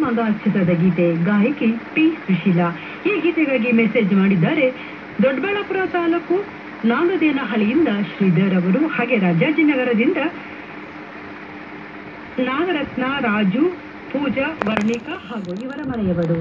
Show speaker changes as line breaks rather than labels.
ಮಗ ಚಿತ್ರದ ಗೀತೆ, ಗಾಯಕಿ ಪಿ ಸುಶೀಲಾ. ಈ ಗೀತೆಗಾಗಿ ಮೆಸೇಜ್ ಮಾಡಿದ್ದಾರೆ ದೊಡ್ಡಬಳ್ಳಾಪುರ ತಾಲೂಕು ನಾಗದೇನಹಳ್ಳಿಯಿಂದ ಶ್ರೀಧರ್ ಅವರು, ಹಾಗೆ ರಾಜಾಜಿನಗರದಿಂದ ನಾಗರತ್ನ, ರಾಜು, ಪೂಜಾ, ವರ್ಣಿಕಾ ಹಾಗೂ ಇವರ ಮನೆಯವರು.